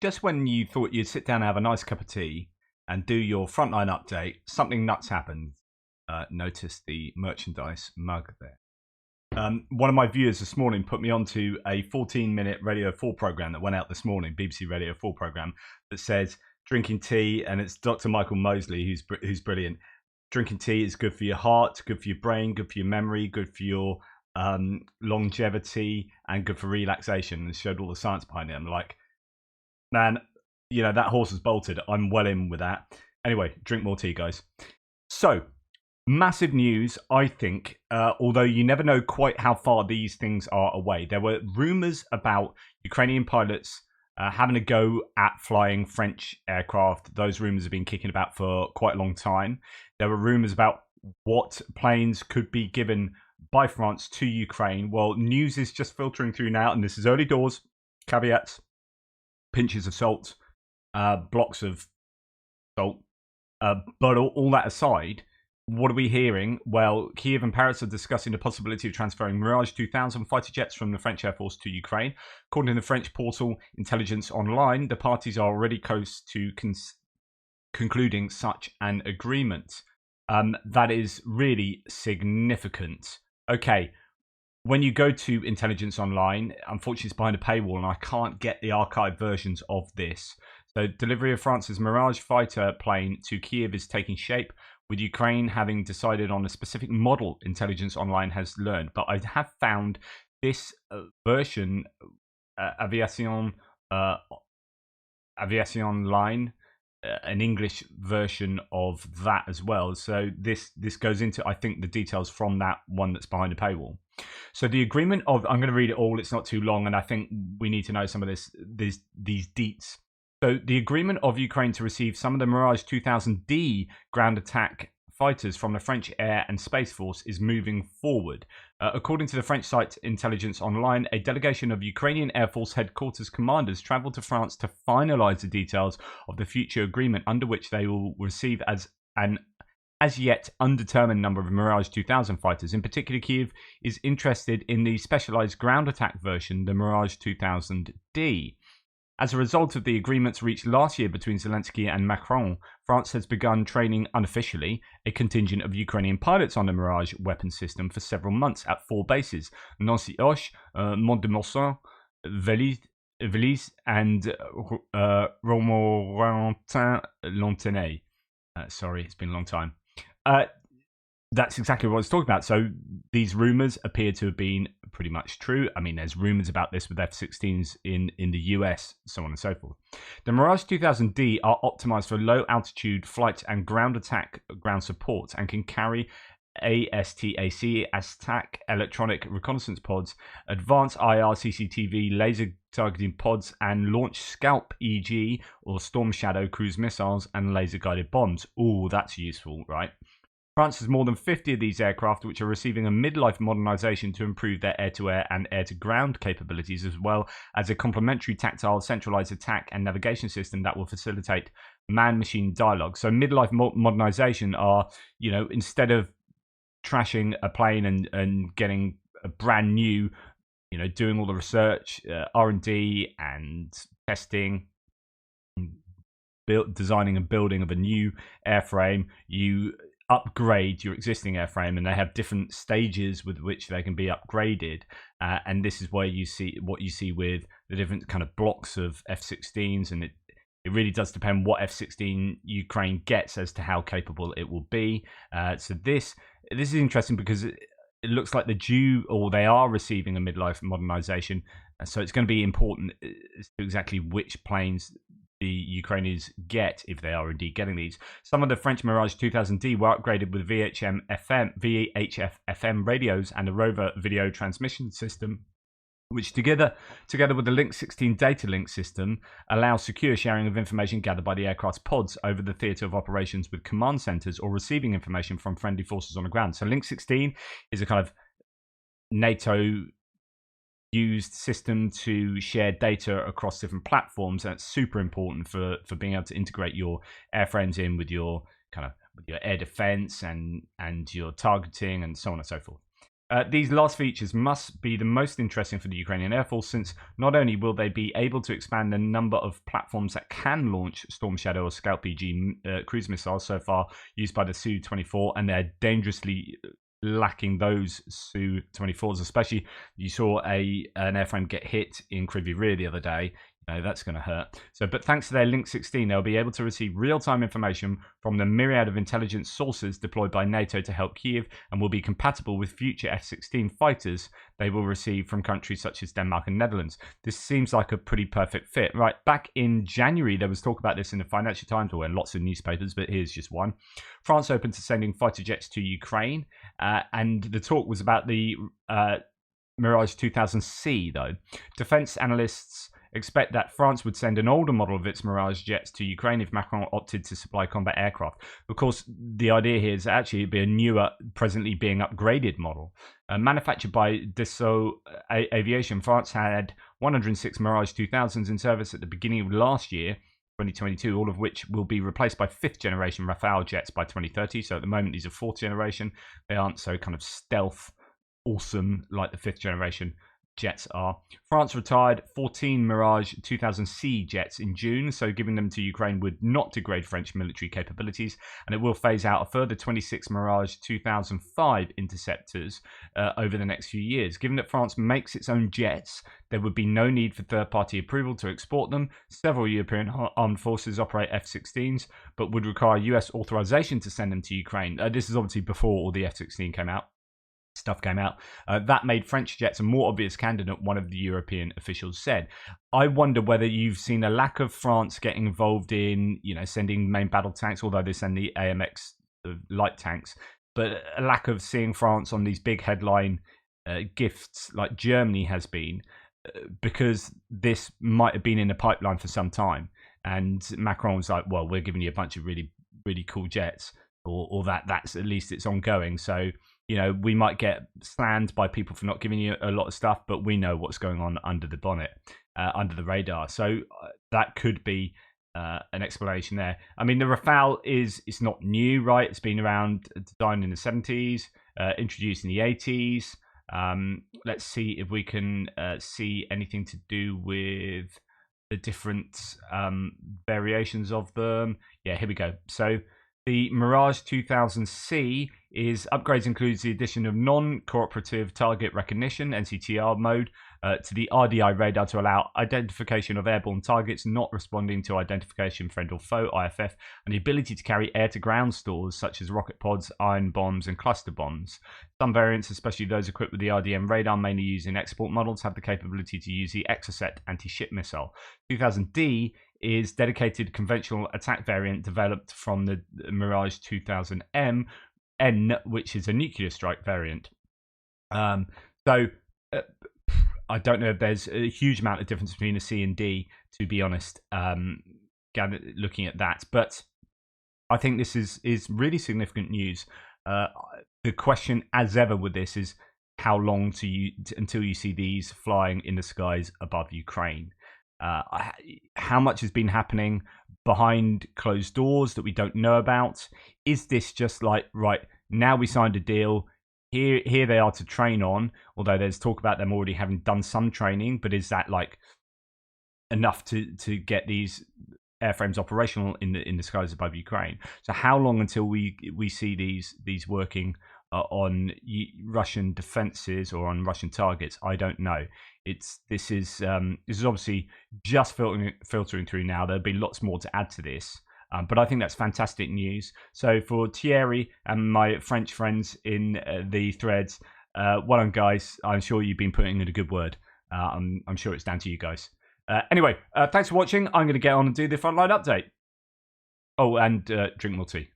just when you thought you'd sit down and have a nice cup of tea and do your frontline update, something nuts happened. Notice the merchandise mug there. One of my viewers this morning put me onto a 14-minute Radio 4 program that went out this morning, BBC Radio 4 program, that says drinking tea, and it's Dr. Michael Mosley, who's brilliant. Drinking tea is good for your heart, good for your brain, good for your memory, good for your longevity, and good for relaxation. And showed all the science behind it. I'm like, man, that horse is bolted. I'm well in with that. Anyway, drink more tea, guys. So, massive news, I think, although you never know quite how far these things are away. There were rumours about Ukrainian pilots having a go at flying French aircraft. Those rumours have been kicking about for quite a long time. There were rumours about what planes could be given by France to Ukraine. Well, news is just filtering through now, and this is early doors, caveats, pinches of salt, blocks of salt. But all that aside, what are we hearing? Well, Kiev and Paris are discussing the possibility of transferring Mirage 2000 fighter jets from the French Air Force to Ukraine. According to the French portal Intelligence Online, the parties are already close to concluding such an agreement. That is really significant. Okay, when you go to Intelligence Online, unfortunately it's behind a paywall and I can't get the archived versions of this. So delivery of France's Mirage fighter plane to Kiev is taking shape, with Ukraine having decided on a specific model, Intelligence Online has learned. But I have found this version, Aviation Line, an English version of that as well. So this goes into, I think, the details from that one that's behind a paywall. So the agreement of, I'm going to read it all, it's not too long, and I think we need to know some of these deets. So the agreement of Ukraine to receive some of the Mirage 2000D ground attack fighters from the French Air and Space Force is moving forward. According to the French site Intelligence Online, a delegation of Ukrainian Air Force headquarters commanders travelled to France to finalise the details of the future agreement under which they will receive as yet undetermined number of Mirage 2000 fighters. In particular, Kyiv is interested in the specialised ground attack version, the Mirage 2000D. As a result of the agreements reached last year between Zelensky and Macron, France has begun training unofficially a contingent of Ukrainian pilots on the Mirage weapon system for several months at 4 bases: Nancy-Hoche, Mont-de-Marsan, Vélizy, and Romorantin-Lanthenay. Sorry, it's been a long time. That's exactly what I was talking about. So these rumours appear to have been pretty much true. I mean, there's rumours about this with F-16s in the US, so on and so forth. The Mirage 2000D are optimised for low-altitude flight and ground attack ground support and can carry ASTAC, ASTAC, electronic reconnaissance pods, advanced IR CCTV, laser targeting pods, and launch Scalp EG or Storm Shadow cruise missiles and laser-guided bombs. Ooh, that's useful, right? France has more than 50 of these aircraft, which are receiving a midlife modernisation to improve their air-to-air and air-to-ground capabilities, as well as a complementary tactile centralised attack and navigation system that will facilitate man-machine dialogue. So midlife modernisation are, instead of trashing a plane and getting a brand new, doing all the research, R&D and testing, designing and building of a new airframe, you upgrade your existing airframe, and they have different stages with which they can be upgraded, and this is where you see what you see with the different kind of blocks of F-16s, and it really does depend what F-16 Ukraine gets as to how capable it will be. So this is interesting because it looks like they are receiving a midlife modernization, so it's going to be important as to exactly which planes the Ukrainians get, if they are indeed getting these. Some of the French Mirage 2000D were upgraded with VHF FM radios and a rover video transmission system, which together with the Link 16 data link system allows secure sharing of information gathered by the aircraft's pods over the theatre of operations with command centres or receiving information from friendly forces on the ground. So Link 16 is a kind of NATO used system to share data across different platforms, and it's super important for being able to integrate your airframes in with your air defense and your targeting and so on and so forth. These last features must be the most interesting for the Ukrainian Air Force, since not only will they be able to expand the number of platforms that can launch Storm Shadow or Scout PG cruise missiles so far used by the Su-24, and they're dangerously lacking those Su-24s, especially you saw an airframe get hit in Kryvyi Rih the other day. That's going to hurt. But thanks to their Link 16, they'll be able to receive real-time information from the myriad of intelligence sources deployed by NATO to help Kyiv, and will be compatible with future F-16 fighters they will receive from countries such as Denmark and Netherlands. This seems like a pretty perfect fit, right? Back in January, there was talk about this in the Financial Times, or in lots of newspapers, but here's just one. France open to sending fighter jets to Ukraine, and the talk was about the Mirage 2000C, though. Defense analysts expect that France would send an older model of its Mirage jets to Ukraine if Macron opted to supply combat aircraft. Of course, the idea here is actually it'd be a newer, presently being upgraded model. Manufactured by Dassault Aviation, France had 106 Mirage 2000s in service at the beginning of last year, 2022, all of which will be replaced by 5th generation Rafale jets by 2030. So at the moment, these are 4th generation. They aren't so kind of stealth awesome like the 5th generation jets are. France retired 14 Mirage 2000C jets in June, so giving them to Ukraine would not degrade French military capabilities, and it will phase out a further 26 Mirage 2005 interceptors over the next few years. Given that France makes its own jets, there would be no need for third-party approval to export them. Several European armed forces operate F-16s, but would require US authorization to send them to Ukraine. This is obviously before all the F-16 stuff came out. That made French jets a more obvious candidate, one of the European officials said. I wonder whether you've seen a lack of France getting involved in, sending main battle tanks, although they send the AMX light tanks, but a lack of seeing France on these big headline gifts like Germany has been, because this might have been in the pipeline for some time. And Macron was like, well, we're giving you a bunch of really, really cool jets, or that's at least it's ongoing. So, we might get slammed by people for not giving you a lot of stuff, but we know what's going on under the bonnet, under the radar. So that could be an explanation there. I mean, the Rafale it's not new, right? It's been around, designed in the 70s, introduced in the 80s. Let's see if we can see anything to do with the different variations of them. Yeah, here we go. So the Mirage 2000C upgrades includes the addition of non-cooperative target recognition (NCTR) mode to the RDI radar to allow identification of airborne targets not responding to identification friend or foe (IFF), and the ability to carry air-to-ground stores such as rocket pods, iron bombs, and cluster bombs. Some variants, especially those equipped with the RDM radar, mainly used in export models, have the capability to use the Exocet anti-ship missile. 2000D is dedicated conventional attack variant developed from the Mirage 2000M, which is a nuclear strike variant. I don't know if there's a huge amount of difference between a C and D, to be honest, looking at that. But I think this is really significant news. The question, as ever with this, is how long until you see these flying in the skies above Ukraine. How much has been happening behind closed doors that we don't know about? Is this just like, right, now we signed a deal, here they are to train on, although there's talk about them already having done some training, but is that like enough to get these airframes operational in the skies above Ukraine? So how long until we see these working on Russian defenses or on Russian targets? I don't know. This is obviously just filtering through now. There'll be lots more to add to this, but I think that's fantastic news. So for Thierry and my French friends in the threads, well done, guys. I'm sure you've been putting in a good word. I'm sure it's down to you guys. Anyway, thanks for watching. I'm going to get on and do the frontline update. Oh, and drink more tea.